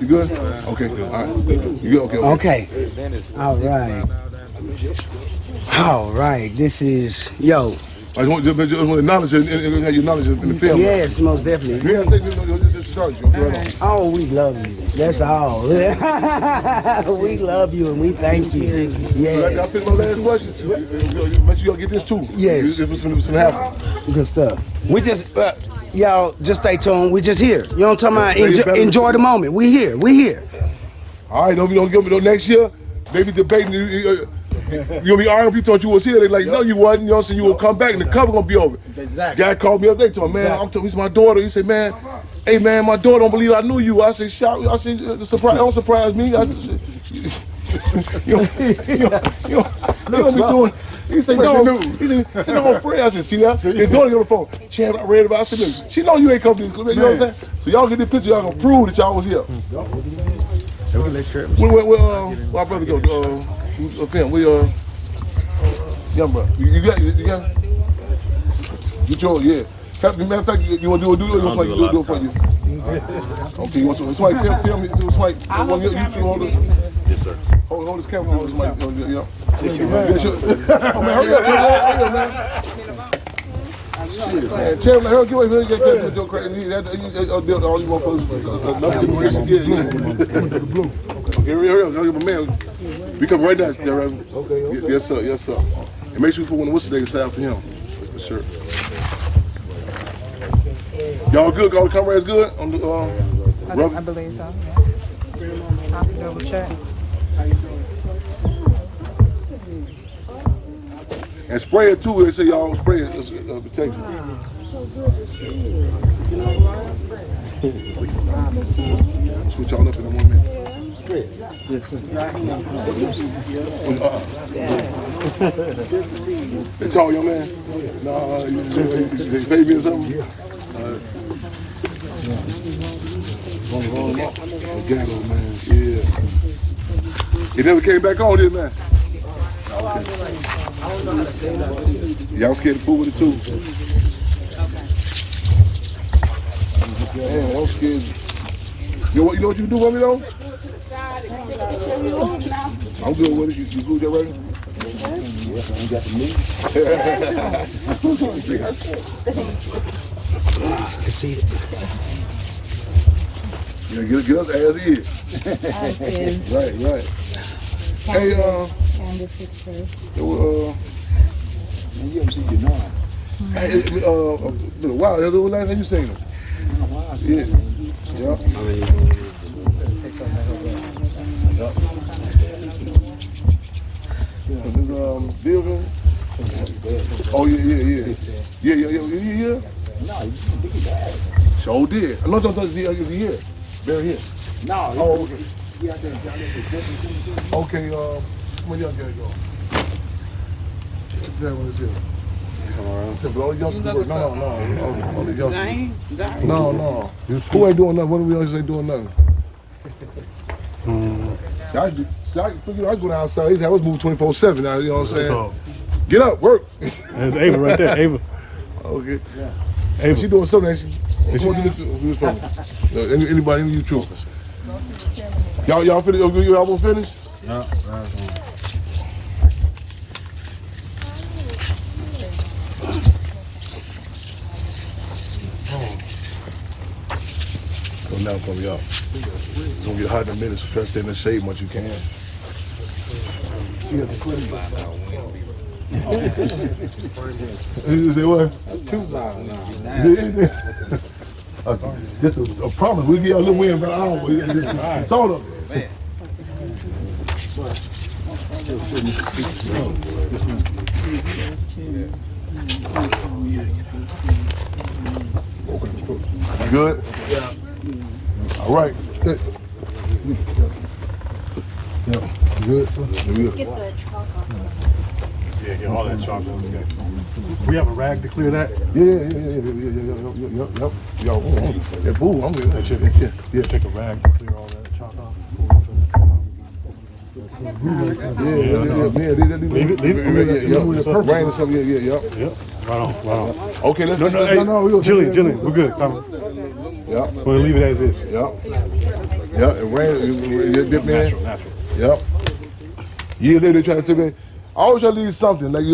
You good? Okay. All right. You good? Okay. All right. All right. This is I just want to acknowledge and have your knowledge in the film. Yes, most definitely. Yeah, say just start you. Right on. Oh, we love you. That's all. We love you and we thank you. Yes. So I picked my last question. Make sure y'all get this too. Yes. If it's going to happen. Good stuff. We just, y'all just stay tuned. We just here. You know what I'm talking about? Enjoy the moment. We here. All right, don't give me no next year. Maybe debating. You gonna be arguing. People thought you was here. They like, no, you wasn't. You know what I'm saying? You will come back and the cover gonna be over. Exactly. Guy called me up there, told me, man, I'm talking. He's my daughter. He said, man, hey man, my daughter don't believe I knew you. I said, shout. I said, don't surprise me. You don't be doing. He said, no. He said, no, I'm afraid. I said, see that? His daughter on the phone. Champ, I read about it. I said, look, she know you ain't come to this. You know what I'm saying? So y'all get this picture. Y'all gonna prove that y'all was here. Where my brother go? Film. Young bro. You got it? Get yours, yeah. Matter of fact, you want to do it or you want somebody to do it for you? Okay, you want somebody to film it? Somebody, you hold it? Yes, sir. Hold this camera. Hold somebody. Oh, man, hurry up, man. Shit, man. Tell me, hurry up, get your crazy. That's all you want for us. Okay, hurry up, my man. We come right now, right? Okay. Yes, sir. And make sure you put one of what's the name aside for him. For sure. Y'all good? All the cameras good? On the I believe so, yeah. I'll have to double check. And spray it too. They say y'all spray it. Protection. So good to see you. Switch y'all up in 1 minute. They call your man? Nah, they pay me or something? Ghetto, man. Yeah. He never came back on here, man. Y'all scared to fool with it too. Man, I'm scared. You know what you do for me though? I'm good with it. You good already? Yes, I ain't got the meat. can see it. Yeah, get us as is. Right. Hey, Man, you ever see your mom? Hey, wow, that's the last time you seen him. Yeah. Building. Oh yeah. No, you think he died. Sure did. I know it's the year. Very here. No. Oh, okay. He out there in John Lewis. Okay, come on, young guy, go. What's that one is here? All the youngsters work. No. All the youngsters. No. Who ain't doing nothing? One of the youngsters ain't doing nothing. I figured I was going outside. I was moving 24/7 now, you know what I'm saying? Get up, work. There's Ava right there, Ava. Okay. Yeah. Ava. She doing something, ain't she? Come on, do this for me. Anybody, any of you troopers? Y'all finished? You almost finished? Yeah. So now it's gonna be up. It's gonna get hot in a minute, so try to stay in the shade as much as you can. You say what? 2 miles now. Just a promise. We'll get a little wind about an hour. Thought of it. You good? Yeah. All right. Yeah. Good. Get the chalk off. Yeah, get all that chalk off. Okay. We have a rag to clear that? Yeah. Yo, boo, I'm with that shit. Yeah. Take a rag to clear all that chalk off. Leave it. Rain or something. Yeah. Right on. Okay, let's no. Jillian, we're good. Come on. Yeah. We'll leave it as is. Yeah. Yeah, it rained. It dip in. Natural. Yep. Years later, they try to tell me, I always try to leave something. Like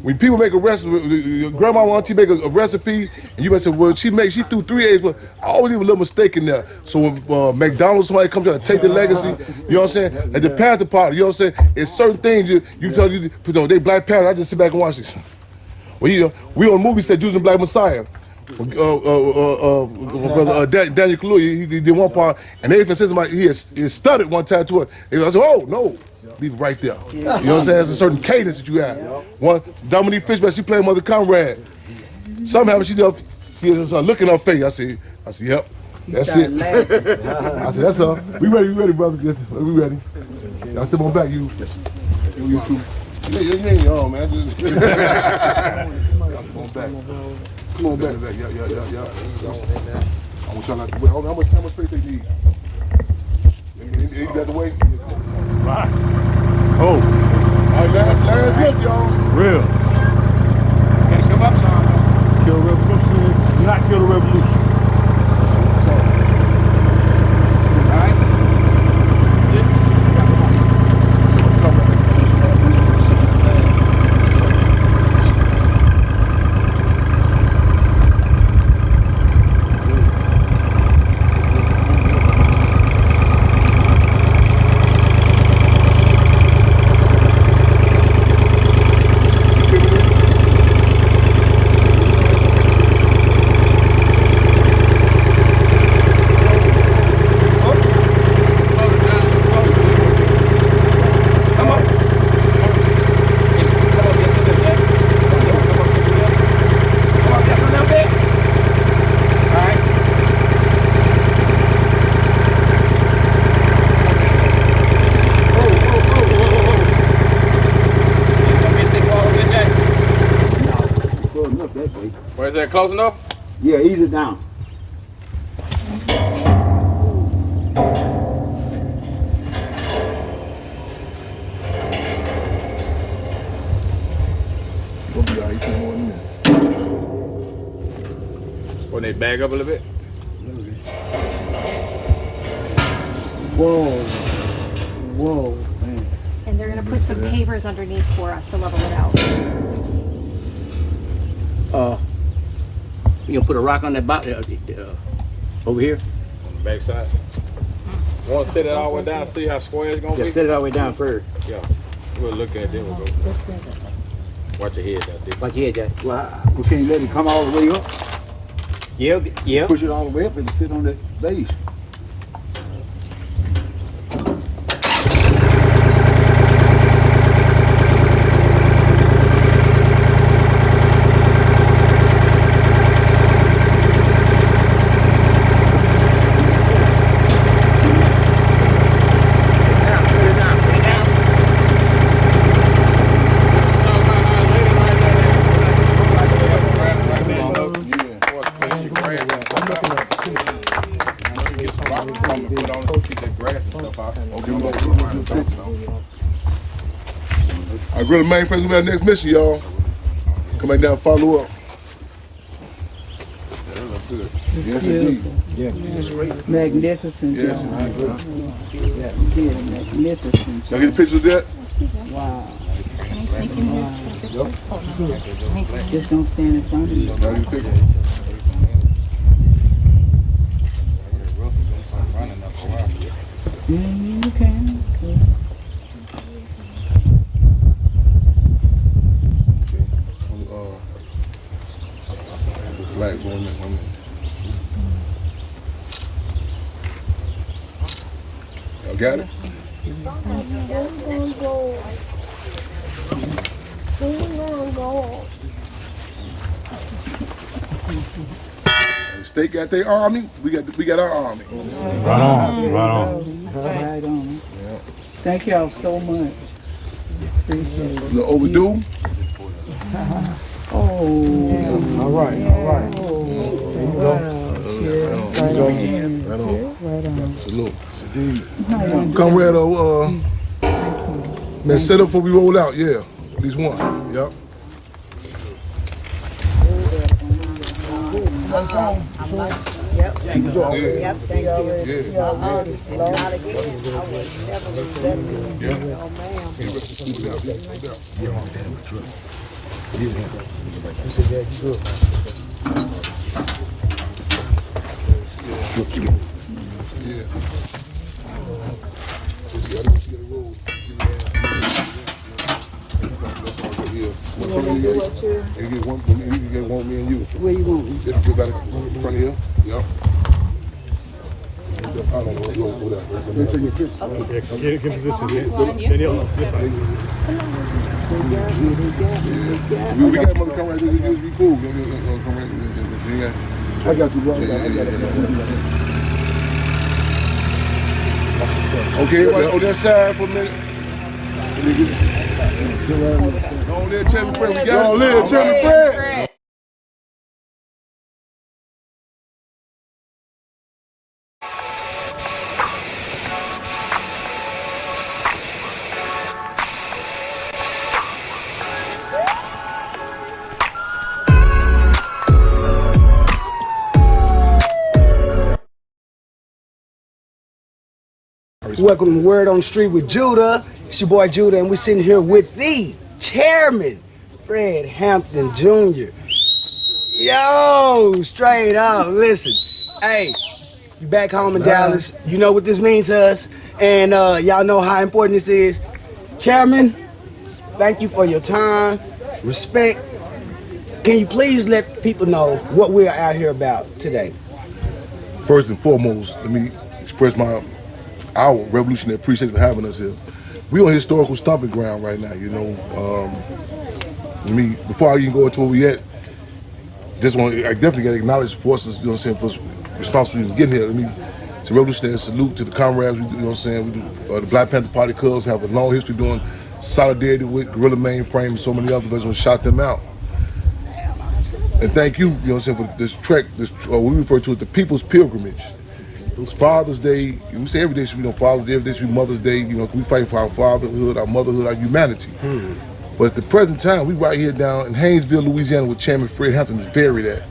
when people make a recipe, your grandma or auntie make a recipe, and you might say, well, she threw 3 eggs, but I always leave a little mistake in there. So when McDonald's, somebody comes trying to take the legacy, you know what I'm saying? At the Panther party, you know what I'm saying? It's certain things you tell you, they Black Panther, I just sit back and watch it. Well, we on a movie set using Black Messiah. Brother Daniel Kaluuya, he did one part, and they even said he stuttered one time to it. I said, oh, no. Leave it right there. You know what I'm saying? There's a certain cadence that you have. One, Dominique Fishback, she played Mother Conrad. Somehow she was looking at her face. I said, yep, that's it. I said, that's all. We ready, brother. Yes, we ready. Y'all step on back, you. You too. You ain't young, man. Y'all step on back. Come on back. Yeah. I want y'all not to wait. How much space they need? You got the way? Right. Oh. All right, last hit, y'all. Real. Gotta come up some. Kill the revolution. Not kill the revolution. Where's that close enough? Yeah, ease it down. We'll be all right, 2 more minutes. When they bag up a little bit? Whoa, man. And they're gonna put some pavers underneath for us to level it out. You gonna put a rock on that bottom over here? On the back side. Want to set it all the way down, see how square it's gonna Just be? set it all the way down first. Yeah. We'll look at it, then we'll go. Watch your head out there. Watch your head, Jack. Well, we can't let it come all the way up. Yeah. Push it all the way up and sit on that base. I really main person with our next mission, y'all. Come back down and follow up. Yeah, that looks good. Yes, indeed. Magnificent. Yes, John. indeed. Yeah, magnificent. Y'all get the pictures of that? Wow. Just don't stand in front of you. Y'all get the picture? You can. Flag, 1 minute. Y'all got it? The state got their army, we got our army. Right on. Right on. Yeah. Thank y'all so much. Appreciate A it. little overdue. Oh. All right. Right on. Right on. Salute. How you Comrade, man, set up before we roll out, yeah. At least one, yep. Yeah. Yep. Yeah. Yep, thank you. Yeah. Not again. I would never lose that. Yeah. Oh, ma'am. You get one, me and you. Where you going? Just go back in front of here. Yep. I don't know. Go there. Let me take your picture. Get in position. Danielle, this side. We got mother come right there. Be cool. Come right there. I got you, bro. I got it. Okay, everybody on that side for a minute. Don't let Chairman Fred. We got it. Don't let Chairman Fred. Welcome to Word on the Street with Judah. It's your boy Judah, and we're sitting here with the chairman, Fred Hampton Jr. Yo, straight up, listen. Hey, you back home in Dallas. You know what this means to us, and y'all know how important this is. Chairman, thank you for your time, respect. Can you please let people know what we're out here about today? First and foremost, let me express our revolutionary appreciation for having us here. We on historical stomping ground right now, you know. Before I even go into where we at, I definitely got to acknowledge the forces, you know what I'm saying, for responsibility for getting here. It's a revolutionary salute to the comrades, you know what I'm saying. We do, the Black Panther Party Cubs have a long history doing solidarity with Guerrilla Mainframe and so many other veterans shot them out. And thank you, you know what I'm saying, for this trek, we refer to it the People's Pilgrimage. It's Father's Day. We say every day should be Father's Day, every day should be Mother's Day. You know, we fight for our fatherhood, our motherhood, our humanity. But at the present time, we right here down in Haynesville, Louisiana, where Chairman Fred Hampton is buried at.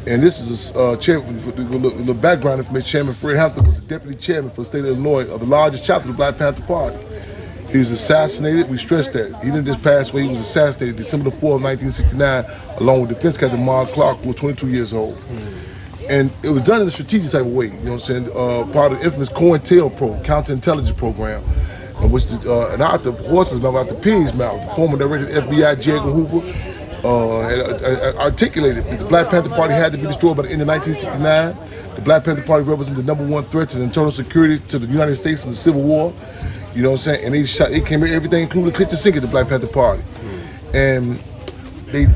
And this is the background information. Chairman Fred Hampton was the deputy chairman for the state of Illinois of the largest chapter of the Black Panther Party. He was assassinated. We stressed that. He didn't just pass away. He was assassinated December the 4th, 1969, along with Defense Captain Mark Clark, who was 22 years old. And it was done in a strategic type of way, you know what I'm saying? Part of the infamous COINTELPRO, counterintelligence program, in which and out the horse's mouth, out the pig's mouth, the former director of the FBI, J. Edgar Hoover, had articulated that the Black Panther Party had to be destroyed by the end of 1969. The Black Panther Party represented the #1 threat to the internal security to the United States in the Civil War, you know what I'm saying? And they came here, everything, including the kitchen sink at the Black Panther Party. And there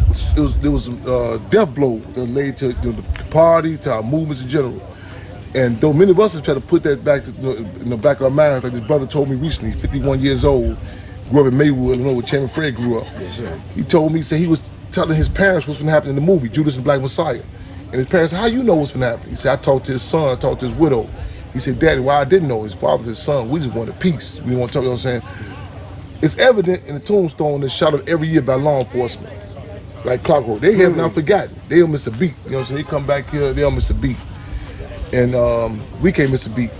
was a death blow that laid to the party, to our movements in general. And though many of us have tried to put that back in the back of our minds, like this brother told me recently, 51 years old, grew up in Maywood, Illinois, where Chairman Fred grew up. Yes, sir. He told me, he was telling his parents what's going to happen in the movie, Judas and Black Messiah. And his parents said, how you know what's going to happen? He said, I talked to his son, I talked to his widow. He said, Daddy, why I didn't know, his father's his son, we just wanted peace. We didn't want to talk, you know what I'm saying? It's evident in the tombstone that's shot up every year by law enforcement. Like clockwork. They have not forgotten. They don't miss a beat. You know what I'm saying? They come back here, they don't miss a beat. And we can't miss a beat.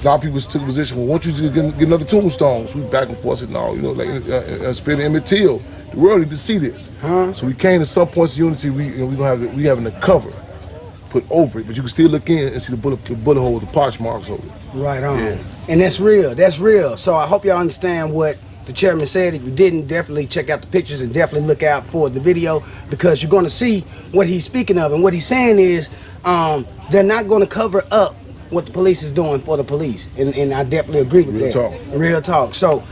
A lot of people took a position, well, won't you get another tombstone? So we back and forth said, no, you know, like Spirit of Emmett Till. The world need to see this. So we came to some points of unity, we having the cover put over it, but you can still look in and see the bullet hole, the potch marks over it. Right on. Yeah. And that's real. That's real. So I hope y'all understand what the chairman said. If you didn't, definitely check out the pictures and definitely look out for the video, because you're going to see what he's speaking of. And what he's saying is they're not going to cover up what the police is doing for the police. And I definitely agree with Real that. talk. Real talk. So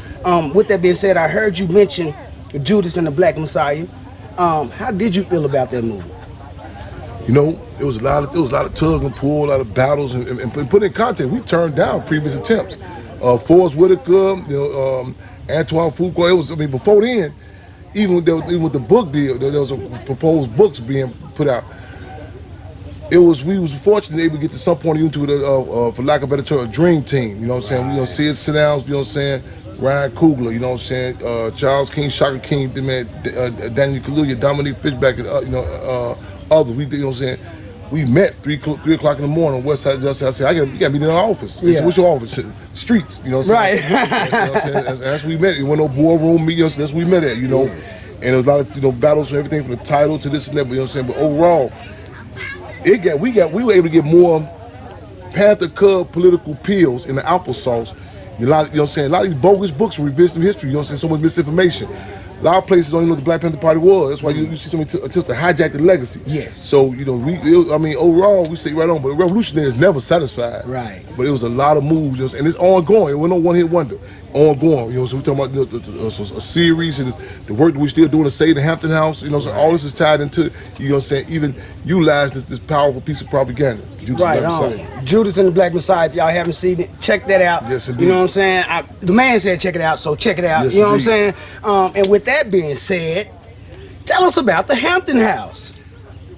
with that being said, I heard you mention Judas and the Black Messiah. How did you feel about that movie? You know, it was a lot of tug and pull, a lot of battles, and put in context, we turned down previous attempts. Forrest Whitaker, you know, Antoine Fuqua. It was, before then, even with the book deal, there was a proposed books being put out. We was fortunate able to get to some point into for lack of a better term, a dream team. You know what I'm saying? We don't see it sit down. You know what I'm saying? Ryan Coogler, you know what I'm saying? Charles King, Shaka King, Daniel Kaluuya, Dominique Fishback, and others. You know what I'm saying? we met 3 o'clock in the morning on West Side Justice. I said, you got to meet in our office. They said, what's your office? Streets, you know what I'm saying? Right. You know what I'm saying? That's we met. It wasn't no boardroom meeting. That's what we met at, you know. And there was a lot of battles and everything from the title to this and that. But you know what I'm saying? But overall, we were able to get more Panther Cub political pills in the applesauce. A lot, you know what I'm saying? A lot of these bogus books from revisionist history, you know what I'm saying? So much misinformation. A lot of places don't even know what the Black Panther Party was. That's why you see so many attempts to hijack the legacy. Yes. So, you know, overall, we say right on, but the revolutionary is never satisfied. Right. But it was a lot of moves, you know, and it's ongoing. It wasn't no one-hit wonder. Ongoing, you know, so we're talking about a series and the work that we're still doing to save the Hampton House, you know, so all this is tied into, you know what I'm saying, even utilize this powerful piece of propaganda. Right on. Judas and the Black Messiah, if y'all haven't seen it, check that out. Yes, indeed. You know what I'm saying? The man said check it out, so check it out. Yes, you know indeed. what I'm saying? And with that being said, tell us about the Hampton House.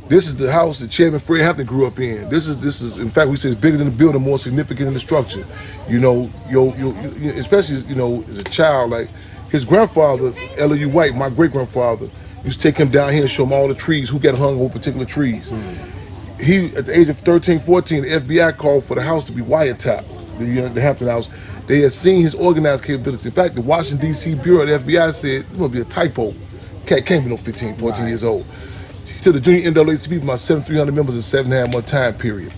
This is the house that Chairman Fred Hampton grew up in. This is in fact, we say it's bigger than the building, more significant than the structure. You know, especially, you know, as a child, like his grandfather, L.U. White, my great-grandfather, used to take him down here and show him all the trees, who got hung on particular trees. He, at the age of 13, 14, the FBI called for the house to be wiretapped, the Hampton House. They had seen his organized capability. In fact, the Washington, D.C. Bureau of the FBI said, this must be a typo. Can't be no 15, 14 years old. He took the junior NAACP from about 7,300 members in 7.5 month time period.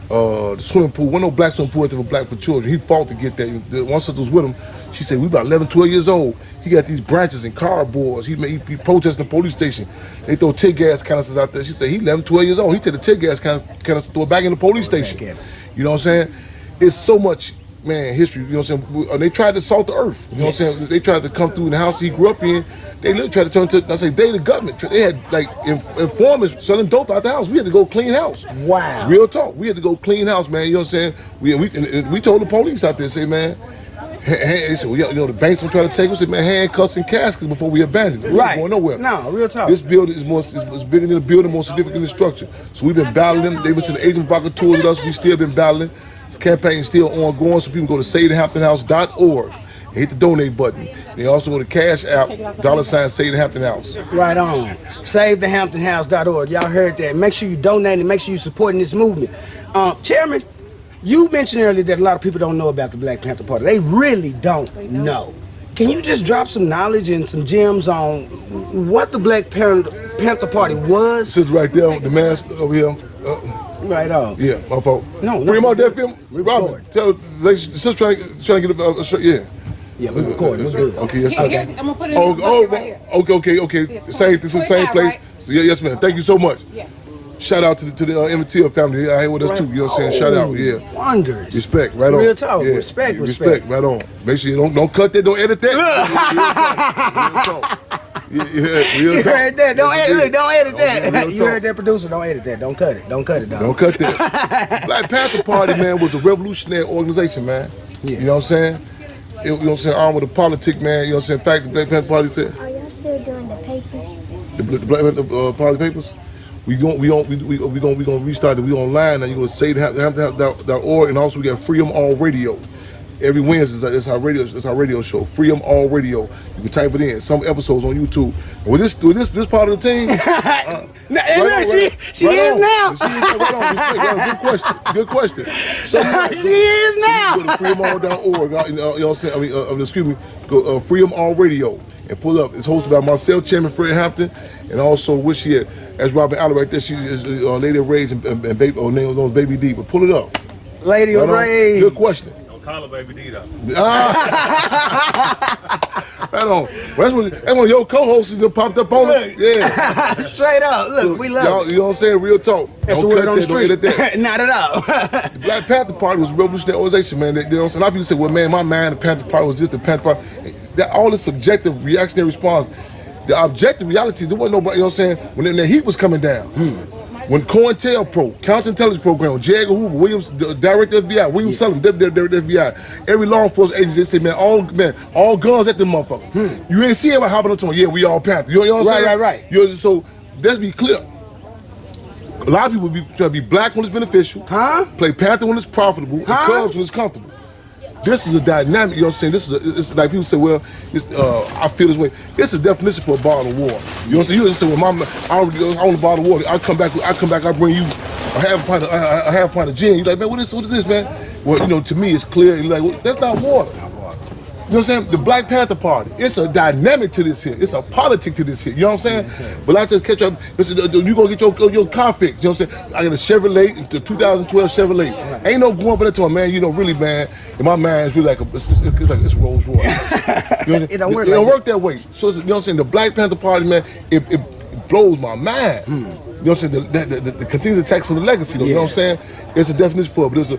The swimming pool, wasn't no black swimming pool, it was black for children. He fought to get that. One sister was with him. She said, we about 11, 12 years old. He got these branches and cardboards. He protesting the police station. They throw tear gas canisters out there. She said, he 11, 12 years old. He took the tear gas canister, throw it back in the police station. You know what I'm saying? It's so much, man, history. You know what I'm saying? They tried to salt the earth. You know what I'm saying? They tried to come through in the house he grew up in. They literally tried to turn to, the government. They had like informants selling dope out the house. We had to go clean house. Wow. Real talk. We had to go clean house, man. You know what I'm saying? We told the police out there, say, man, they said, well, you know, the banks don't try to take us. Said, man, handcuffs and caskets before we abandon it. We ain't going nowhere. No, real talk. This building is bigger than the building, more significant than the structure. So we've been battling them. They've been to the Asian Provocateurs with us. We still been battling. The campaign is still ongoing, so people can go to SaveTheHamptonHouse.org and hit the donate button. They also go to Cash App, $ Save the Hampton House. Right on. SaveTheHamptonHouse.org. Y'all heard that. Make sure you donate and make sure you're supporting this movement. Chairman, you mentioned earlier that a lot of people don't know about the Black Panther Party. They really don't know. Can you just drop some knowledge and some gems on what the Black Panther Party was? This is right there on the mask over here. Right on. Yeah, my fault. No, Bring him out there, film. Robin, record. tell the sister trying to get a shirt. Yeah. Yeah, we're recording. We're good. Okay, yes, sir. I'm gonna put it in this bucket right here. Okay. Same place. Right? So, yeah, yes, ma'am. Thank you so much. Yeah. Shout out to the Emmett Till family out here with us too. You know what I'm saying? Shout out, yeah. Wonders. Respect, right on. Real talk. Yeah. Respect. Right on. Make sure you don't cut that. Don't edit that. Real talk. Yeah, real You talk. heard that? Don't Yes, edit. Look, don't edit real that. You talk. heard that, producer? Don't edit that. Don't cut it. Don't cut it, dog. Don't cut that. Black Panther Party, man, was a revolutionary organization, man. Yeah. You know what I'm saying? You know what I'm saying? Armed with the politic, man. You know what I'm saying? In fact, the Black Panther Party said. Are y'all still doing the papers? The Black Panther Party papers. We gonna restart it. We online now. You gonna say Hampton.org, and also we got Freedom All Radio. Every Wednesday, it's our radio show. Freedom All Radio. You can type it in. Some episodes on YouTube. And with this part of the team. She is now. Good question. So, She is now. Go to freedomall.org. You know what I'm saying? Excuse me. Go Freedom All Radio and pull up. It's hosted by myself, Chairman Fred Hampton, and also with she had, as Robin Allen right there. She is Lady of Rage and Baby, name was Baby D. But pull it up. Lady of Rage. Good question. Call her Baby D though. Right on. Well, that's one of your co-hosts that popped up on us. Yeah. Straight up. Look, we love y'all, it. you know what I'm saying? Real talk. That's Don't the word cut on the that, don't street. edit that. Not at all. The Black Panther Party was a revolutionary organization, man. You know what I'm saying? A lot of people say, well, man, my mind, the Panther Party was just the Panther Party. That all this subjective reactionary response. The objective reality, there wasn't nobody, you know what I'm saying? When the heat was coming down. When COINTELPRO, Counterintelligence Program, J. Edgar Hoover, Williams, Director FBI, William Sullivan, Director FBI, every law enforcement agency, they say, man, all guns at the motherfucker. You ain't see everybody hopping up to them, yeah, we all Panther. You know what I'm saying? Right. You know, so let's be clear. A lot of people try to be black when it's beneficial, play Panther when it's profitable, and Cubs when it's comfortable. This is a dynamic, you know what I'm saying? It's like people say, well, I feel this way. It's a definition for a bottle of water. You know what I'm saying? You just say, well, I want a bottle of water. I come back, I bring you a half pint of gin. You're like, man, what is this, man? Well, you know, to me, it's clear. You're like, well, that's not water. You know what I'm saying? The Black Panther Party, it's a dynamic to this here. It's a politic to this here. You know what I'm saying? But I just catch up. You gonna get your car fixed. You know what I'm saying? I got a Chevrolet, the 2012 Chevrolet. Ain't no going up that to a man. You know, really, man. In my mind, it's really like it's Rolls Royce. You know what I'm It don't work. It don't work that way. So you know what I'm saying? The Black Panther Party, man, it blows my mind. You know what I'm saying? The continuous attacks on the legacy, though. You know what I'm saying? It's a definition for it, but it's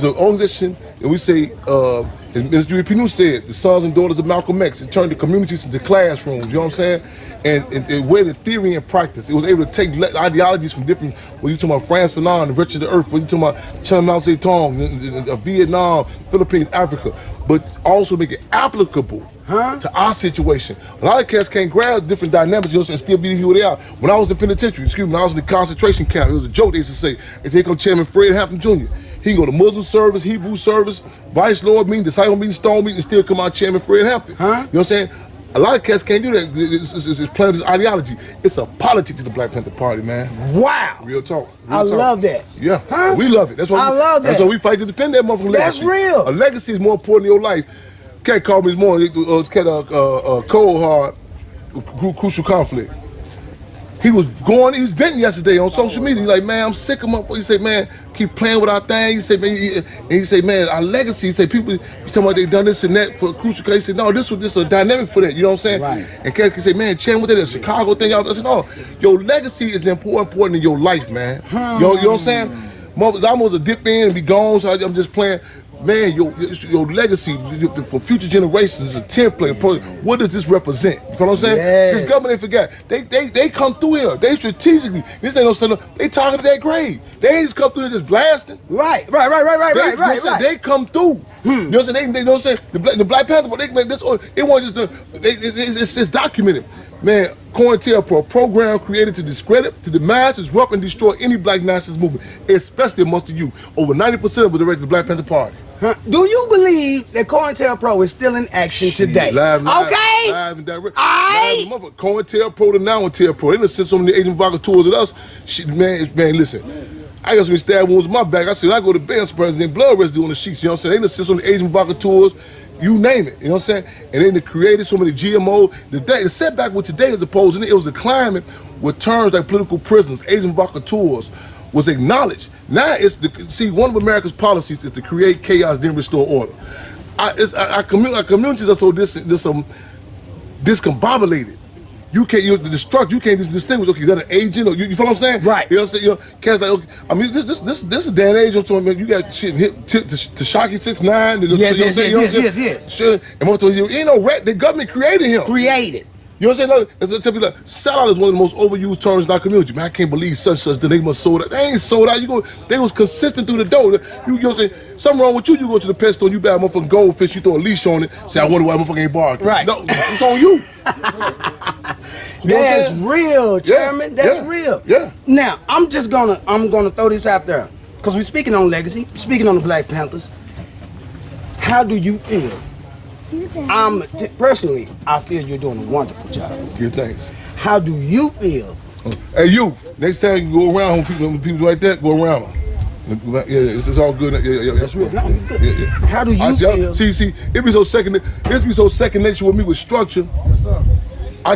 an organization, and we say, as Pinu said, the sons and daughters of Malcolm X, it turned the communities into classrooms, you know what I'm saying? And where the theory and practice, it was able to take ideologies from different, when you talking about Frantz Fanon and Richard the Earth, when you talking about Chen Mao Zedong, Vietnam, Philippines, Africa, but also make it applicable to our situation. A lot of cats can't grab different dynamics, you know, and still be who they are. When I was in penitentiary, when I was in the concentration camp, it was a joke they used to say. They say, here come Chairman Fred Hampton Jr. He can go to Muslim service, Hebrew service, Vice Lord meeting, disciple meeting, stone meeting, and still come out Chairman Fred Hampton. You know what I'm saying? A lot of cats can't do that. It's playing this ideology. It's a politics to the Black Panther Party, man. Wow. Real talk. I love that. Yeah. We love it. That's why That's why we fight to defend that motherfucking legacy. That's real. A legacy is more important in your life. Cat called me this morning. Cold Hard, Crucial Conflict. He was venting yesterday on social media. He's like, man, I'm sick of motherfuckers. He said, man, keep playing with our thing. He said, man, our legacy. He said, people, he's talking about they done this and that for Crucial. He said, no, this is a dynamic for that. You know what I'm saying? Right. And Cat can say, man, Chan, what that is, Chicago thing. I said, no, your legacy is important in your life, man. You know what I'm saying? I'm almost a dip in and be gone, so I'm just playing. Man, your legacy for future generations is a template. What does this represent? You know what I'm saying? Yes. This government ain't forgot. They come through here. They strategically. This ain't no stand up. They talking to that grave. They ain't just come through here just blasting. Right. They come through. You know what I'm saying? They know what I'm saying? The Black Panther, they make this. It wasn't just it's documented. Man, COINTELPRO, a program created to discredit, to demise, disrupt, and destroy any black nationalist movement, especially amongst the youth. Over 90% of it directed the Black Panther Party. Do you believe that COINTELPRO is still in action today? Live Okay. and direct. COINTELPRO to now COINTELPRO. They done sent so many agent provocateurs at us. Man, listen. I got so many stab wounds in my back. I said, I go to bed, President, blood residue on the sheets. You know what I'm saying? They done sent so many agent provocateurs. You name it, you know what I'm saying? And then they created so many GMO. The setback with today as opposed to it was the climate with terms like political prisoners, agent provocateurs was acknowledged. Now one of America's policies is to create chaos, then restore order. Our communities are so discombobulated. You can't you can't distinguish. Okay, is that an agent or you feel what I'm saying? Right. You know what I'm saying? Cats like, okay, I mean, this is a day and age. I'm talking about. You got shit hit to Shocky 6ix9ine. Yes. Sure. And you ain't no rat. The government created him. Created. You know what I'm saying? It's a typical sellout is one of the most overused terms in our community. Man, I can't believe such that they must sold out. They ain't sold out. They was consistent through the door. You know what I'm saying? Something wrong with you. You go to the pet store, you buy a motherfucking goldfish, you throw a leash on it. Say, I wonder why motherfucker ain't barking. Right. No, it's on you. That's real, Chairman. That's real. Yeah. Now, I'm gonna throw this out there because we're speaking on legacy, speaking on the Black Panthers. How do you feel? Personally, I feel you're doing a wonderful job. Good thanks. How do you feel? Hey, you. Next time you go around when people like that, go around them. Yeah, it's all good. Yeah. That's real. No, good. Yeah. How do you feel? See, it be so second nature with me with structure. What's up?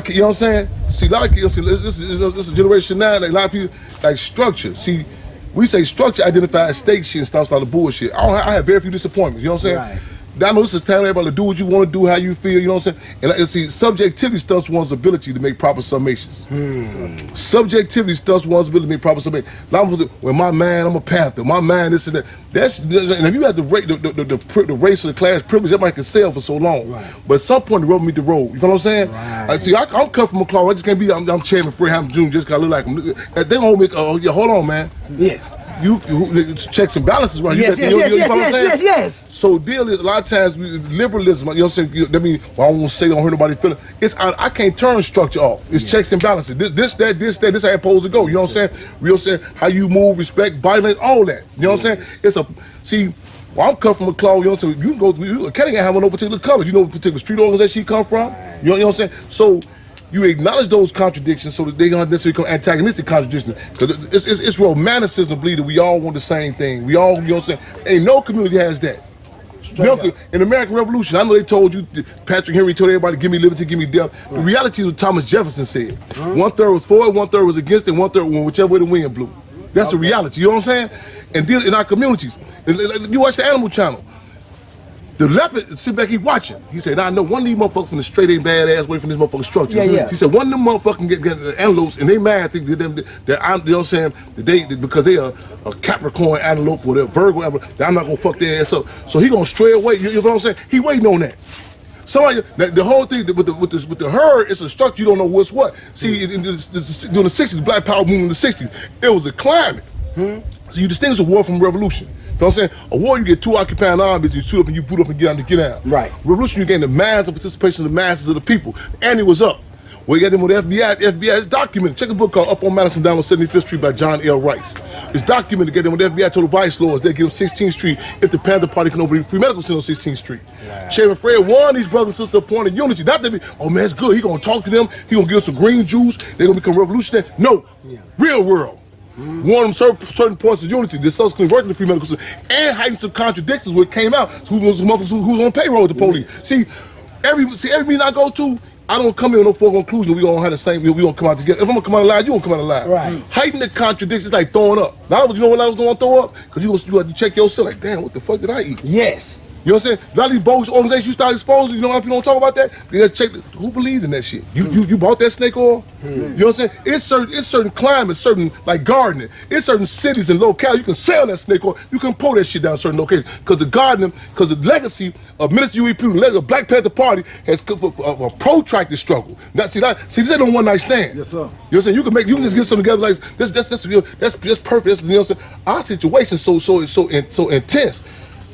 You know what I'm saying? See, a lot of kids, this is a generation now, like a lot of people, like structure. See, we say structure identifies state shit and stops all the bullshit. I have very few disappointments, you know what I'm saying? Right. I know this is telling everybody to do what you want to do, how you feel, you know what I'm saying? And see, subjectivity stunts one's ability to make proper summations. Subjectivity stunts one's ability to make proper summations. Well, my man, I'm a Panther. My man, this and that. And if you have the race or the class privilege, that might can sell for so long. Right. But at some point, the road meet the road. You know what I'm saying? Right. See, I'm cut from a cloth. I just can't be, I'm Chairman Fred Hampton Jr. just because I look like him. They gonna make, hold on, man. Yes. You checks and balances, right? Yes. So deal is a lot of times liberalism. You know what I'm saying? That means I won't say don't hurt nobody feeling. I can't turn structure off. It's checks and balances. This how it's supposed to go. You know what I'm saying? Real saying how you move, respect, violence, all that. You know what I'm saying? I'm cut from a cloth. You know what I'm saying? You can go. Kenny can have no particular color. You know what particular street organization she come from. You know what I'm saying? So you acknowledge those contradictions so that they don't necessarily become antagonistic contradictions. Because it's romanticism to believe that we all want the same thing. We all, you know what I'm saying? Ain't no community has that. In the American Revolution, I know they told you, Patrick Henry told everybody, give me liberty, give me death. The reality is what Thomas Jefferson said. 1/3 was for it, 1/3 was against it, 1/3 went whichever way the wind blew. That's the reality, you know what I'm saying? And deal in our communities. You watch the Animal Channel. The leopard sit back, he watching. He said, I know one of these motherfuckers from the straight ain't badass way from this motherfucking structure. He said, one of them motherfucking get the antelopes and they mad, think that them, that you know what I'm saying, that they, because they are a Capricorn antelope or they're Virgo antelope, that I'm not gonna fuck their ass up. So he gonna stray away, you know what I'm saying? He waiting on that. Somebody, the whole thing with the herd, it's a structure, you don't know what's what. See, during the 60s, the Black Power movement in the 60s, it was a climate. So you distinguish a war from a revolution. You know what I'm saying? A war, you get two occupying armies, you shoot up and you boot up and get down to get out. Right. Revolution, you gain the mass of participation of the masses of the people. And it was up. Well, you got them with the FBI. The FBI is documented. Check a book called Up on Madison Down on 75th Street by John L. Rice. It's documented. Get them with the FBI told the vice lords they give them 16th Street if the Panther Party can open a free medical center on 16th Street. Wow. Chairman Fred warned these brothers and sisters a point of unity. Not that, oh man, it's good. He gonna talk to them. He gonna give them some green juice. They're gonna become revolutionary. No, real world. Warn them certain points of unity. They subsequently worked in the free medical center and heightened some contradictions when it came out. Who's on payroll with the police? See, every meeting I go to, I don't come in with no foregone conclusion. We gonna have the same. We gonna come out together. If I'm gonna come out alive, you gonna come out alive. Right. Heighten the contradictions like throwing up. Now, you know what I was gonna throw up? Because you have to check yourself. Like, damn, what the fuck did I eat? Yes. You know what I'm saying? A lot of these bogus organizations you start exposing, you know how people don't talk about that? They gotta check who believes in that shit. You bought that snake oil? You know what I'm saying? It's certain climates, certain like gardening. It's certain cities and locales. You can sell that snake oil. You can pull that shit down certain locations. Because the gardening, because the legacy of Minister UEP, the Black Panther Party has come for a protracted struggle. Now, see, this ain't no one night stand. Yes, sir. You know what I'm saying? You can just get something together like this. That's perfect. That's, you know what I'm saying? Our situation so intense.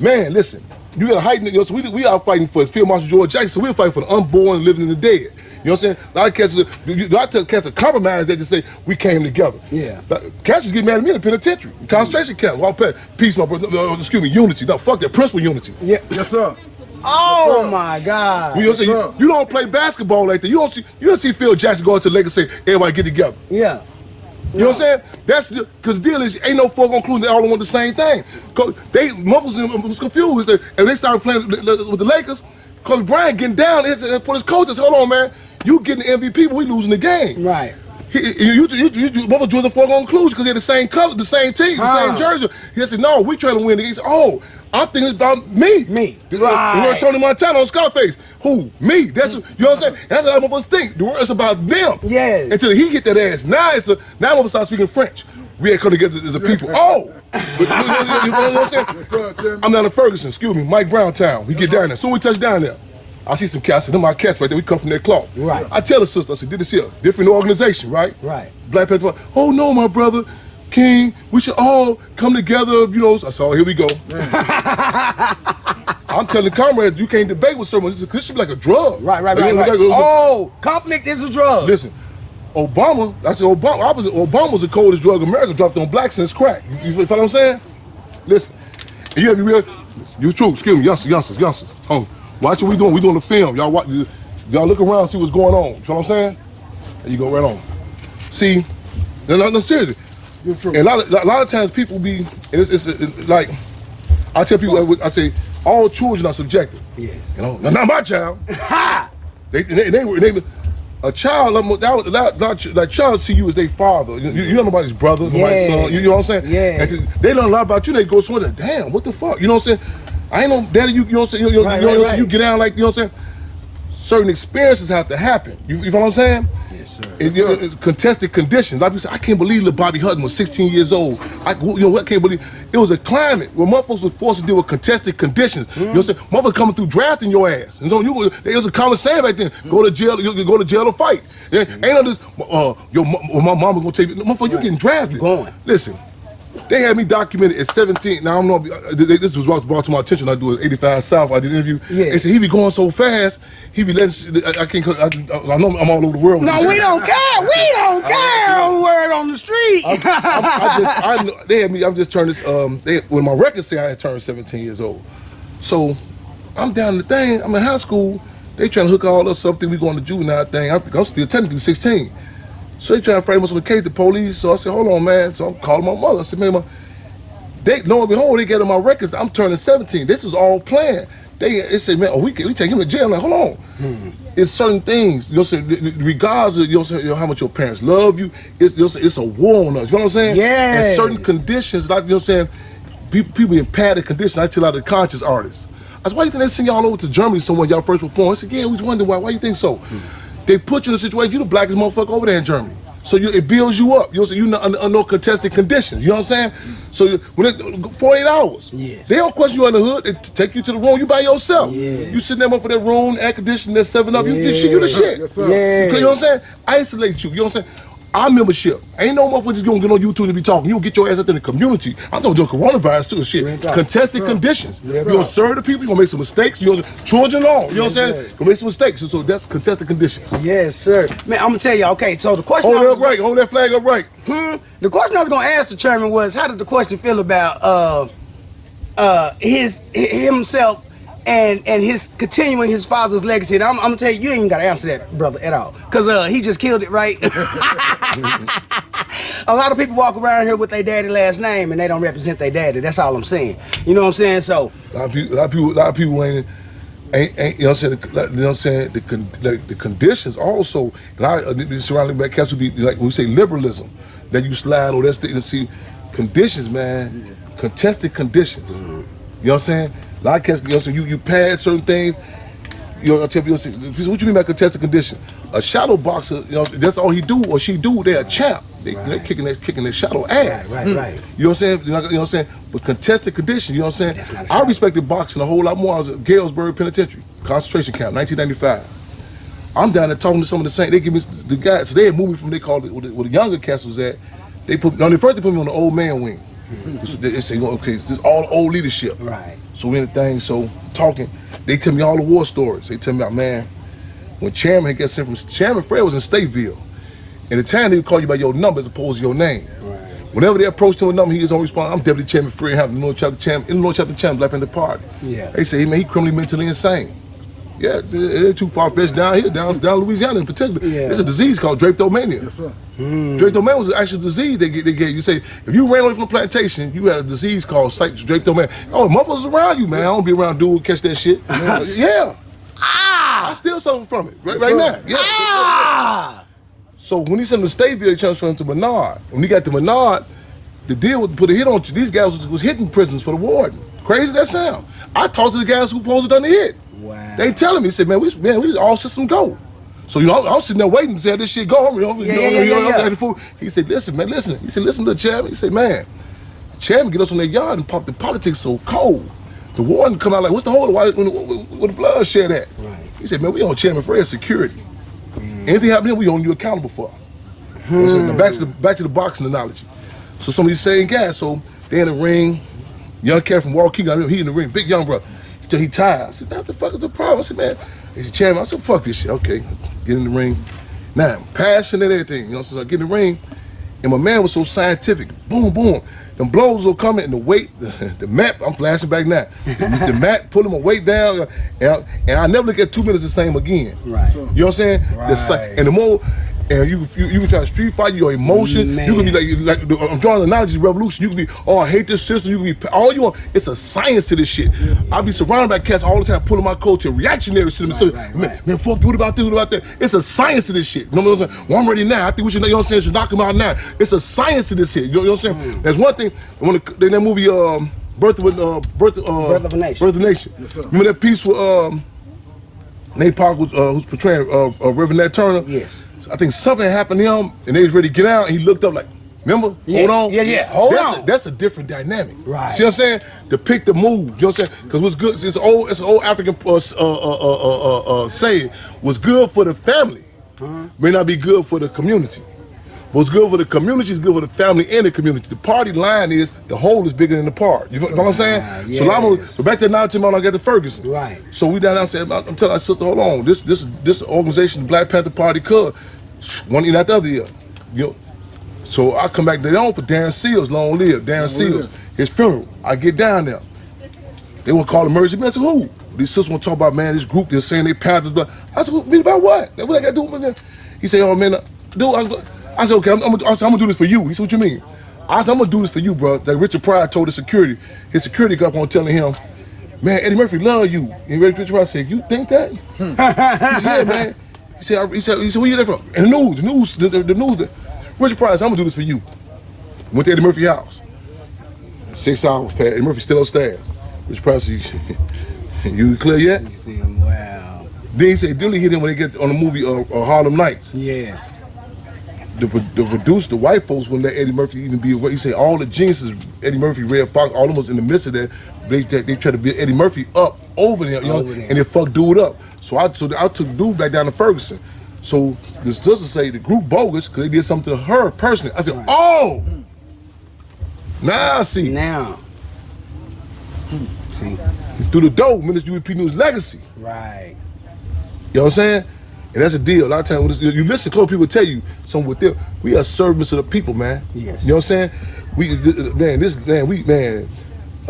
Man, listen. You got to heighten it. You know, so we are fighting for Field Marshal George Jackson. So we're fighting for the unborn, living, and the dead. You know what I'm saying? A lot of cats are compromised that to say we came together. Yeah. Cats just get mad at me in the penitentiary, concentration camp. Well, peace, my brother. Excuse me, unity. No, fuck that. Principle unity. Yeah. Yes, sir. Oh Yes, sir. my God. You know, you don't play basketball like that. You don't see Phil Jackson go out to the Lakers and say everybody get together. Yeah. You know what I'm saying? That's because the deal is ain't no foregone conclusion. They all want the same thing. They motherfuckers was confused. And they started playing with the Lakers. Kobe Bryant getting down and put his coaches. Hold on, man. You getting the MVP, but we losing the game. Right. You motherfuckers drew the foregone conclusion because they're the same color, the same team, the same jersey. He said, "No, we trying to win." He said, "Oh, I'm thinking about me." Me. Right. You know Tony Montana on Scarface. Who? Me. That's you know what I'm saying. That's how motherfuckers think. The world is about them. Yes. Until he get that ass. Now motherfuckers start speaking French. We ain't come together as a people. Oh, but, you know what I'm saying? Yes, sir, Chairman. I'm down in Ferguson. Excuse me, Mike Brown town. We get down there. Soon we touch down there. I see some cats. I said, them my cats right there. We come from their cloth. Right. I tell the sister, I said, did this here? Different organization, right? Right. Black Panther. Oh no, my brother, King. We should all come together. You know. I said, oh, here we go. I'm telling comrades, you can't debate with someone. This should be like a drug. Right. Oh, conflict is a drug. Listen, Obama. I said Obama was the coldest drug America dropped on blacks since crack. You feel what I'm saying? Listen, and you gotta be real. You true. Excuse me, youngsters. Watch what we doing. We doing the film. Y'all watch. Y'all look around, see what's going on. You know what I'm saying? There you go, right on. See, no, seriously. You're true. And a lot of times people be. It's like I tell people. I say all children are subjective. Yes. You know, not my child. Ha! They a child, that child see you as their father. You know nobody's brother, nobody's son. You know what I'm saying? Yeah. And they learn a lot about you. They go somewhere. Damn, what the fuck? You know what I'm saying? I ain't no daddy. You know what I'm saying? Right. You get down like you know what I'm saying. Certain experiences have to happen. You know what I'm saying? Yes, sir. It's contested conditions. Like you said, I can't believe that Bobby Hutton was 16 years old. I can't believe it was a climate where motherfuckers was forced to deal with contested conditions. You know what I'm saying? Motherfuckers coming through drafting your ass. And so it was a common saying back then. Go to jail. You go to jail or fight. Ain't no this. My mama gonna take you. Motherfucker, you getting drafted. Going. Listen. They had me documented at 17. Now, I don't know, this was brought to my attention. I do an 85 South. I did an interview. Yeah. They said he be going so fast, he be letting, I know I'm all over the world. No, we don't care. We don't care. Word on the street. They had me, I'm just turned this, when my records say I had turned 17 years old. So, I'm down the thing, I'm in high school, They trying to hook all us up, think we going to juvenile thing. I think I'm still technically 16. So they trying to frame us on the case, the police. So I said, hold on, man. So I'm calling my mother. I said, man, they, lo and behold, they get on my records. I'm turning 17. This is all planned. They say, man, we take him to jail. I'm like, hold on. It's certain things, you know what I'm saying, regardless of, you know, how much your parents love you, it's a war on us. You know what I'm saying? Yeah. And certain conditions, like, you know what I'm saying, people in padded conditions. I tell a lot of conscious artists. I said, why do you think they send y'all over to Germany somewhere y'all first perform? I said, yeah, we wonder why. Why you think so? They put you in a situation, you the blackest motherfucker over there in Germany. So it builds you up. You know, so you under no contested conditions. You know what I'm saying? So when 48 hours. Yes. They don't question you in the hood. They take you to the room. You by yourself. Yeah. You sitting there for that room, air conditioning, that 7-Up. You the shit. Yes, sir. Yeah. You know what I'm saying? Isolate you. You know what I'm saying? Our membership. Ain't no motherfuckers gonna get on YouTube to be talking. You gonna get your ass out in the community. I'm talking about coronavirus too and shit. Contested conditions. You're gonna serve the people, you're gonna make some mistakes. You're gonna children on. You know what I'm saying? You're gonna make some mistakes. So that's contested conditions. Yes, sir. Man, I'm gonna tell you, okay, so the question Hold that flag up right. The question I was gonna ask the chairman was, how did the question feel about himself and his continuing his father's legacy? And I'm gonna tell you, you ain't even gotta answer that, brother, at all. Cause he just killed it, right? A lot of people walk around here with their daddy last name and they don't represent their daddy. That's all I'm saying. You know what I'm saying? So a lot of people ain't you know what I'm saying, the conditions also, the surrounding back cats would be like when we say liberalism, that you slide or that's the see conditions, man, contested conditions. You know what I'm saying? A lot of cats, you know what I'm saying, you pad certain things. You know, I'll tell you, what you mean by contested condition? A shadow boxer, you know, that's all he do or she do. They're a champ. They're kicking their shadow ass. Right. You know what I'm saying? You know what I'm saying? But contested condition, you know what I'm saying? I respected boxing a whole lot more. I was at Galesburg Penitentiary, concentration camp, 1995. I'm down there talking to some of the same. They give me the guys. So they had moved me from they called it where the younger cats was at. They put first they put me on the old man wing. They say, okay, this is all old leadership. right. So we in the thing, so talking, they tell me all the war stories. They tell me, man, when Chairman gets sent from Chairman Fred was in Stateville. In the time they would call you by your number as opposed to your name. Right. Whenever they approached him with a number, he is on response. I'm Deputy Chairman Fred Hampton, Illinois Chapter Chairman, Black Panther Party. Yeah. They say, hey man, he criminally mentally insane. Yeah, it ain't too far-fetched down here, down Louisiana in particular. Yeah. It's a disease called drapetomania. Yes, sir. Drapetomania was an actual disease they gave. You say, if you ran away from the plantation, you had a disease called drapetomania. Oh, motherfuckers around you, man. I don't be around dude catch that shit. Yeah. I still suffer from it right now. Yeah. So when he sent him to Stateville, they transferred him to Menard. When he got to Menard, the deal was to put a hit on you. These guys was hitting prisons for the warden. Crazy that sound. I talked to the guys who supposed to done the hit. Wow. They telling me, said, man, we all system go. So, you know, I'm sitting there waiting to see how this shit go. He said, listen, man, listen. He said, listen to the chairman. He said, man, the chairman get us on their yard and pop the politics so cold. The warden come out like, what's the whole, where the bloodshed at? Right. He said, man, we on Chairman Fred's security. Anything happen here, we on you accountable for. So back to the boxing analogy. So some of these same guys, so they in the ring, young cat from Agbonkhina, he in the ring, big young brother. He tired. I said, what the fuck is the problem? I said, man, he said, Chairman, I said, fuck this shit. Okay, get in the ring. Now, passion and everything, you know, so I get in the ring, and my man was so scientific. Boom, boom. Them blows will come in, and the weight, the mat, I'm flashing back now. The mat, pull him weight down, and I never look at 2 minutes the same again. Right. You know what I'm saying? Right. And the more, and you can try to street fight your emotion. Man. You can be like I'm drawing the analogy of revolution. You can be, oh, I hate this system. You can be all you want. It's a science to this shit. I be surrounded by cats all the time, pulling my coat to reactionary system. Man, fuck you. What about this? What about that? It's a science to this shit. You know what I'm saying? Well, I'm ready now. I think we should, you know what I'm saying? Should knock him out now. It's a science to this shit. You know what I'm saying? There's one thing. When in that movie, Birth of a Nation. Yes, sir. Remember that piece with Nate Park who's portraying Reverend Nat Turner? Yes. I think something happened to him, and they was ready to get out, and he looked up like, remember? Yes. Hold on. Yeah. Hold on. That's a different dynamic. Right. See what I'm saying? To pick the move. You know what I'm saying? Because what's good, it's an old African saying, what's good for the family may not be good for the community. What's good for the community is good for the family and the community. The party line is the whole is bigger than the part. You know what I'm saying? Yes. So back to now to I got to Ferguson. Right. So we down there said, I'm telling my sister, hold on, this organization, the Black Panther Party, one year after the other year. You know, so I come back later on for Darren Seals, long live, Darren Seals, his funeral. I get down there. They want to call emergency. I said, who? these sisters want to talk about, man, this group, they're saying they Panthers, but I said, me about what? What I got to do with that? He said, oh, man, dude, I said, okay, I'm gonna do this for you. He said, what you mean? I said, I'm gonna do this for you, bro. That Richard Pryor told his security got up on telling him, man, Eddie Murphy love you. And Richard Pryor said, you think that? He said, yeah, man. He said, where you there from? And the news. Richard Pryor said, I'm gonna do this for you. Went to Eddie Murphy's house. 6 hours passed. Eddie Murphy still upstairs. Richard Pryor said, you clear yet? You see him, wow. Then he said, Dilly hit him when they get on the movie Harlem Nights. Yes. The producer, the white folks wouldn't let Eddie Murphy even be aware. He said all the geniuses, Eddie Murphy, Red Fox, all of them was in the midst of that. They tried to build Eddie Murphy up over there, you know, and they fucked dude up. So I took dude back down to Ferguson. So the sister say the group bogus because they did something to her personally. I said, oh, now I see. Now. See. Through the door, Minister UEP News legacy. Right. You know what I'm saying? And that's a deal. A lot of times, you listen close, people tell you something with them. We are servants of the people, man. Yes. You know what I'm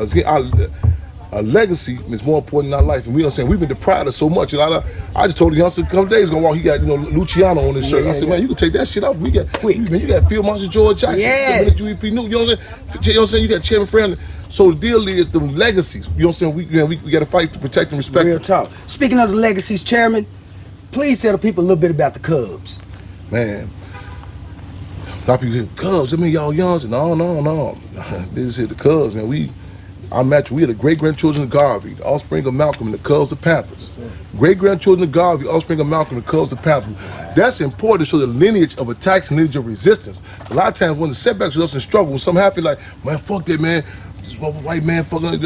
saying? Our legacy is more important than our life. And we know what I'm saying? We've been deprived of so much. You know, I just told the youngster a couple days ago, he got, Luciano on his shirt. I said, man, you can take that shit off. Man, you got Field Marshal George Jackson. Yes. UEP News, you know what I'm saying? You got Chairman Franklin. So the deal is the legacies. You know what I'm saying? We got to fight to protect and respect Real them. talk. Speaking of the legacies, Chairman, please tell the people a little bit about the Cubs. Man, a lot of people say, Cubs, I mean, y'all young. No. This is the Cubs, man. We are the great-grandchildren of Garvey, the offspring of Malcolm, and the Cubs of Panthers. Great-grandchildren of Garvey, offspring of Malcolm, and the Cubs of Panthers. That's important to show the lineage of attacks and lineage of resistance. A lot of times when the setbacks was us in struggle, when some happy like, man, fuck that, man. This white man, fucking,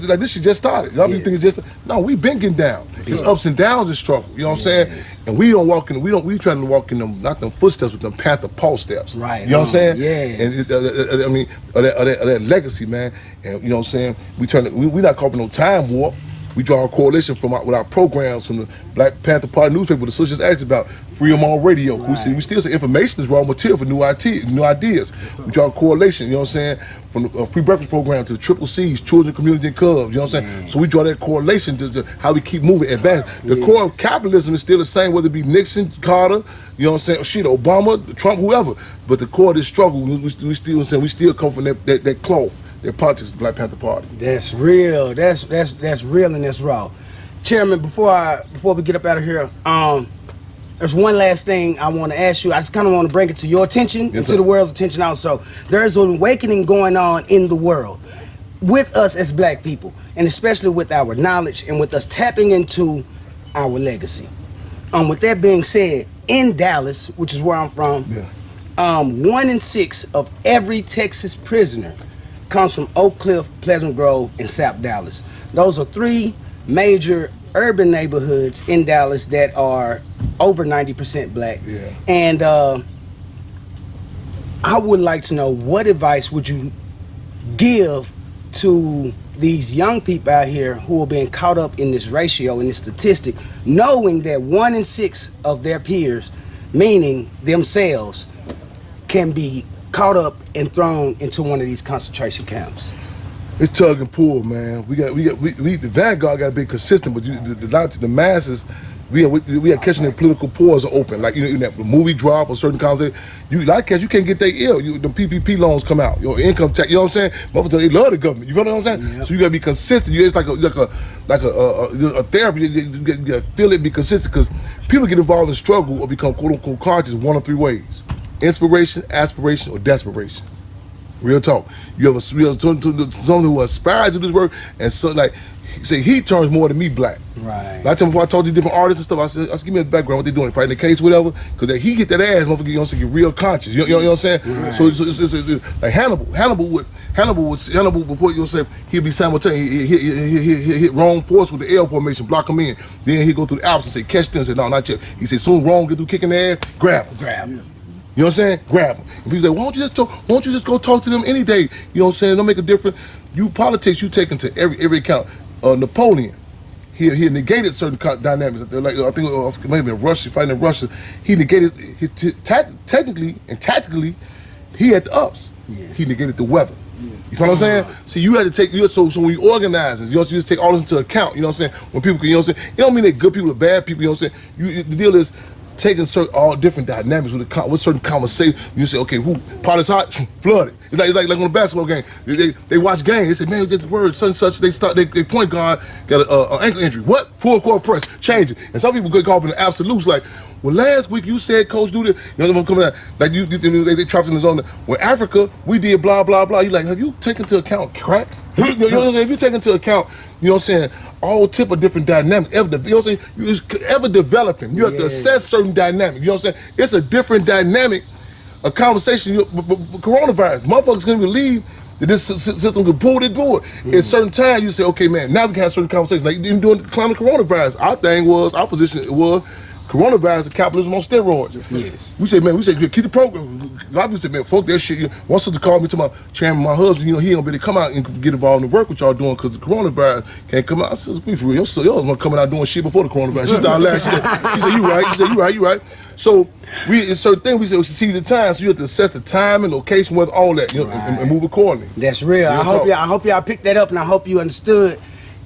like this shit just started. Y'all think it's just, no, we been getting down. It's ups and downs in struggle. You know what I'm saying? And we don't walk in, we trying to walk in them, not them footsteps, but them Panther Paul steps. Right. You know what I'm saying? Yes. And I mean, that legacy, man. And you know what I'm saying? We not caught no time warp. We draw a correlation with our programs from the Black Panther Party newspaper. The social asked about Freedom on Radio. Right. We still say information is raw material for new ideas. We draw a correlation, you know what I'm saying, from the free breakfast program to the Triple C's, Children, Community, and Cubs, you know what I'm saying? So we draw that correlation to how we keep moving, advance. The core of capitalism is still the same, whether it be Nixon, Carter, you know what I'm saying, Obama, Trump, whoever. But the core of this struggle, we still come from that cloth. Their politics, the Black Panther Party. That's real. That's real and that's raw. Chairman, before we get up out of here, there's one last thing I want to ask you. I just kind of want to bring it to your attention and to the world's attention also. There's an awakening going on in the world with us as black people, and especially with our knowledge and with us tapping into our legacy. With that being said, in Dallas, which is where I'm from, 1 in 6 of every Texas prisoner comes from Oak Cliff, Pleasant Grove, and South Dallas. Those are 3 major urban neighborhoods in Dallas that are over 90% black. Yeah. And I would like to know, what advice would you give to these young people out here who are being caught up in this ratio, in this statistic, knowing that 1 in 6 of their peers, meaning themselves, can be caught up and thrown into one of these concentration camps? It's tug and pull, man. We the vanguard got to be consistent, but the masses, we are catching their political pores are open. Like in that movie drop or certain conversations, you can't get their ill. The PPP loans come out, your income tax. You know what I'm saying? Motherfuckers, they love the government. You know what I'm saying? Yep. So you got to be consistent. It's like a therapy. You got to feel it, be consistent, because people get involved in struggle or become quote unquote conscious 1 of 3 ways: inspiration, aspiration, or desperation. Real talk. You have someone who aspires to this work, and so like say he turns more than me black. Right. A lot of times before I talk to different artists and stuff, I said, give me a background, what they doing, fighting the case, whatever, because he hit that ass, motherfucker, you know, so get real conscious. You know what I'm saying? Right. So it's like Hannibal before, you know, say he'll be simultaneous. He hit wrong force with the L formation, block him in. Then he go through the Alps and say catch them. Say no, not yet. He said soon wrong get through kicking their ass, grab him. You know what I'm saying? Grab them. And people say, why don't you just go talk to them any day? You know what I'm saying? Don't make a difference. You politics, you take into every account. Napoleon, he negated certain dynamics. Like I think maybe in Russia, fighting in Russia, he negated technically and tactically, he had the ups. Yeah. He negated the weather. You know what I'm saying? See, you had to take, so when you organize it, you just take all this into account, you know what I'm saying? When people, you know what I'm saying? It don't mean they're good people or bad people, you know what I'm saying? The deal is taking all different dynamics with certain conversation. You say, okay, pot is hot, flooded. It's like on a basketball game. They watch games, they say, man, this word, such and such, they point guard, got an ankle injury. What? Full court press, change it. And some people get caught up in the absolutes like, well, last week you said coach do this. You know what I'm coming at? Like they trapped in the zone. Well, Africa, we did blah, blah, blah. You like, have you taken into account crack? You know what I'm saying? If you take into account, you know what I'm saying, all type of different dynamics, you know what I'm saying? It's ever developing. You have to assess certain dynamics. You know what I'm saying? It's a different dynamic, a conversation. Coronavirus, motherfuckers can't believe that this system can pull it through it. At certain time, you say, okay, man, now we can have certain conversations. Like even during the climate coronavirus, our position was, coronavirus and capitalism on steroids. Yes. We say, keep the program. A lot of people say, man, fuck that shit. One sister called me to my chairman, my husband, you know, he don't really come out and get involved in the work what y'all doing because the coronavirus can't come out. I said, be for real. Y'all was coming out doing shit before the coronavirus. She started laughing. She said, you right. She said, you right. So it's certain things we see the time, so you have to assess the time and location with all that, you know, and move accordingly. That's real. I hope y'all picked that up, and I hope you understood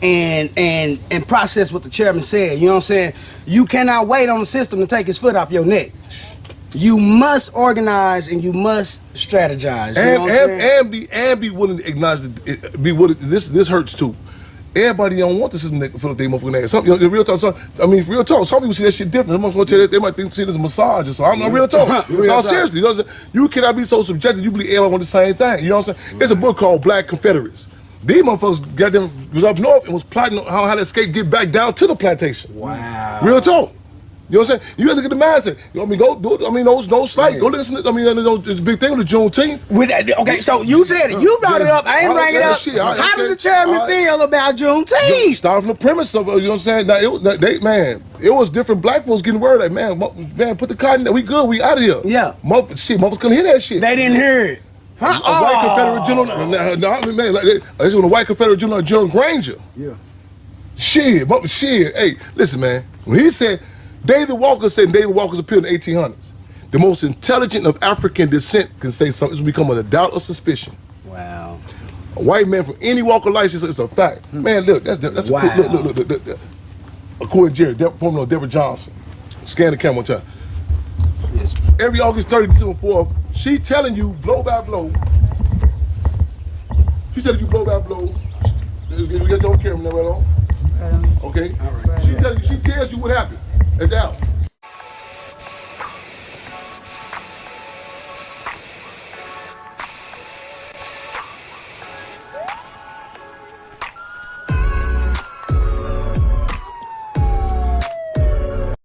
and process what the chairman said. You know what I'm saying? You cannot wait on the system to take his foot off your neck. You must organize and you must strategize. You know what I'm saying? and be willing to acknowledge this hurts too. Everybody don't want the system to fill up their motherfucking ass. Real talk, some people see that shit different. They might see this as a massage or something. I'm real talk. No, seriously, you cannot be so subjective. You believe everyone want the same thing. You know what I'm saying? There's a book called Black Confederates. These motherfuckers was up north and was plotting on how to escape, get back down to the plantation. Wow. Real talk. You know what I'm saying? You have to get the mindset. You know what I mean, no slight. Go listen. It's a big thing with the Juneteenth. Okay, so you said it. You brought it up. I ain't bring it up. How does the chairman feel about Juneteenth? Start from the premise of it. You know what I'm saying? Now, it was different black folks getting word like, man, put the cotton there. We good. We out of here. Yeah. Motherfuckers couldn't hear that shit. They didn't hear it. Huh? A white Confederate general, this was a white Confederate general, General Granger. Yeah. Shit. Hey, listen, man. When he said, David Walker's appeared in the 1800s. The most intelligent of African descent can say something. It's become a doubt or suspicion. Wow. A white man from any walk of life says it's a fact. Man, look, that's wow. Look. According to Jerry, formerly Deborah Johnson. Scan the camera one time. Yes. Every August 30th, December 4th, she telling you blow by blow. She said you blow by blow. You get your camera there right on. Okay? All right. She tells you what happened at the house.